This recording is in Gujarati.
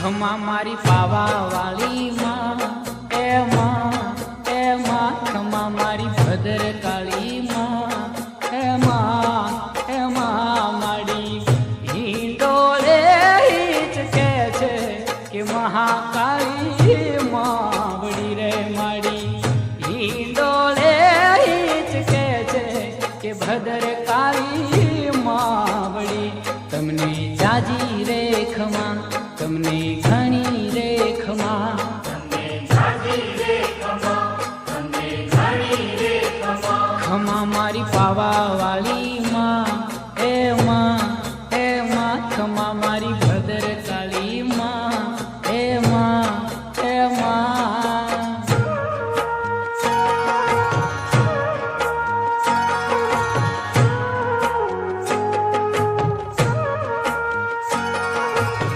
ખમા મારી પાવા વાળી માં એ માં ખમા મારી ભદ્ર કાળી માં એ માં માડી હિંડોળે હિચકે છે કે મહાકાળી માવડી રે માડી હિંડોળે હિચકે છે કે ભદ્ર કાળી માવડી તમને જાજી રે ખમા તમને ઘણી રે ખમા ખમા મારી પાવા વાળી